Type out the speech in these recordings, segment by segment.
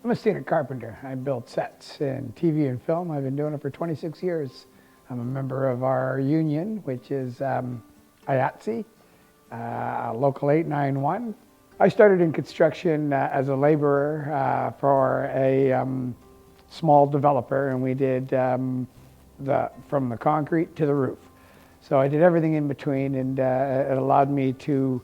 I'm a scenic carpenter. I build sets in TV and film. I've been doing it for 26 years. I'm a member of our union, which is IATSE, Local 891. I started in construction as a laborer for a small developer, and we did from the concrete to the roof. So I did everything in between, and it allowed me to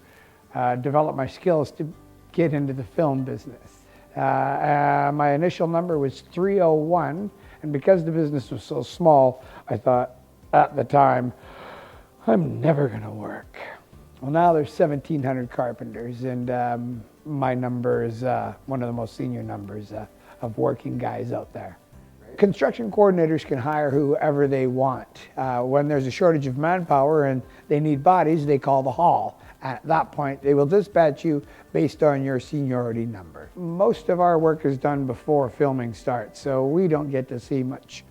develop my skills to get into the film business. My initial number was 301, and because the business was so small, I thought at the time, I'm never going to work. Well, now there's 1,700 carpenters, and my number is one of the most senior numbers of working guys out there. Construction coordinators can hire whoever they want. When there's a shortage of manpower and they need bodies, they call the hall. At that point, they will dispatch you based on your seniority number. Most of our work is done before filming starts, so we don't get to see much.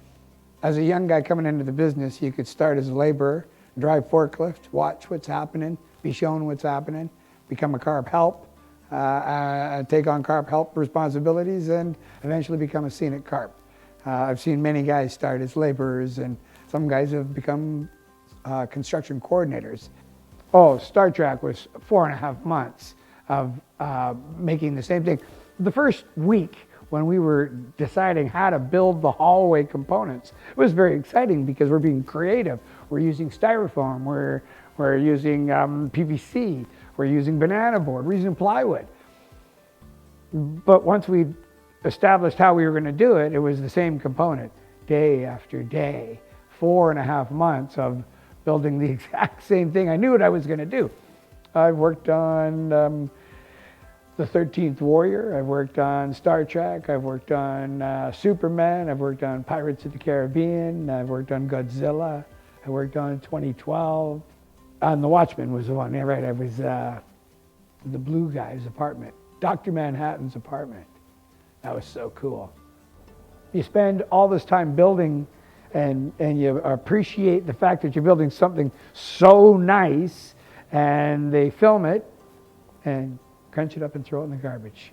As a young guy coming into the business, you could start as a laborer, drive forklift, watch what's happening, be shown what's happening, become a carp help, take on carp help responsibilities, and eventually become a scenic carp. I've seen many guys start as laborers, and some guys have become construction coordinators. Oh, Star Trek was 4.5 months of making the same thing. The first week when we were deciding how to build the hallway components, it was very exciting because we're being creative. We're using styrofoam, we're using PVC, we're using banana board, we're using plywood. But once we established how we were going to do it, it was the same component day after day, 4.5 months of building the exact same thing. I knew what I was going to do. I've worked on the 13th Warrior, I've worked on Star Trek, I've worked on Superman, I've worked on Pirates of the Caribbean, I've worked on Godzilla, I worked on 2012. And The Watchmen was the one, yeah, right, I was the blue guy's apartment, Dr. Manhattan's apartment. That was so cool. You spend all this time building and you appreciate the fact that you're building something so nice, and they film it and crunch it up and throw it in the garbage.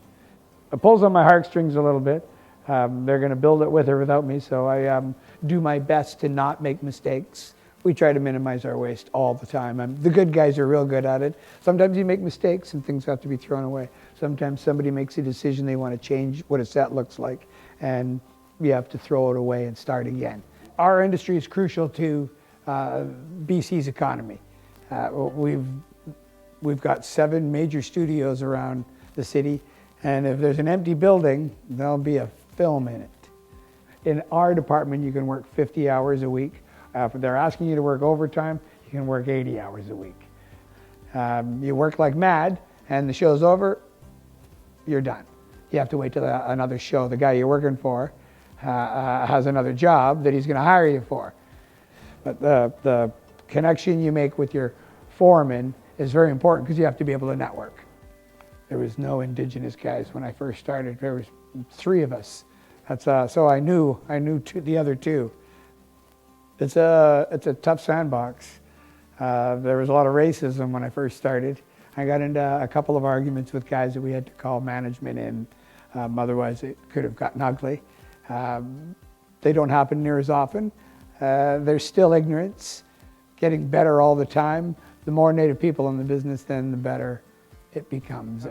It pulls on my heartstrings a little bit. They're going to build it with or without me, so I do my best to not make mistakes. We try to minimize our waste all the time. The good guys are real good at it. Sometimes you make mistakes and things have to be thrown away. Sometimes somebody makes a decision, they want to change what a set looks like, and you have to throw it away and start again. Our industry is crucial to BC's economy. We've got 7 major studios around the city, and if there's an empty building, there'll be a film in it. In our department, you can work 50 hours a week. If they're asking you to work overtime, you can work 80 hours a week. You work like mad, and the show's over, you're done. You have to wait till another show. The guy you're working for has another job that he's going to hire you for. But the connection you make with your foreman is very important because you have to be able to network. There was no Indigenous guys when I first started. There was 3 of us. So I knew the other 2. It's a tough sandbox. There was a lot of racism when I first started. I got into a couple of arguments with guys that we had to call management in. Otherwise it could have gotten ugly. They don't happen near as often. There's still ignorance, getting better all the time. The more Native people in the business, then the better it becomes.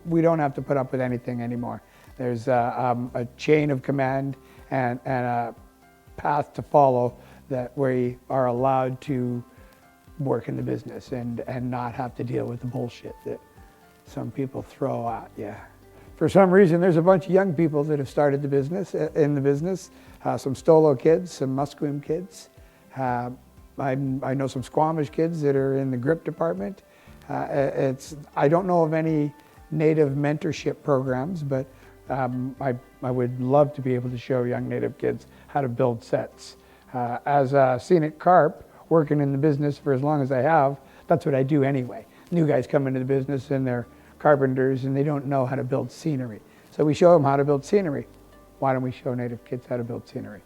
We don't have to put up with anything anymore. There's a chain of command and a path to follow that we are allowed to work in the business and not have to deal with the bullshit that some people throw at you. For some reason, there's a bunch of young people that have started in the business. Some Stolo kids, some Musqueam kids. I know some Squamish kids that are in the grip department. I don't know of any Native mentorship programs, but I would love to be able to show young Native kids how to build sets. As a scenic carp, working in the business for as long as I have, that's what I do anyway. New guys come into the business and they're carpenters and they don't know how to build scenery. So we show them how to build scenery. Why don't we show Native kids how to build scenery?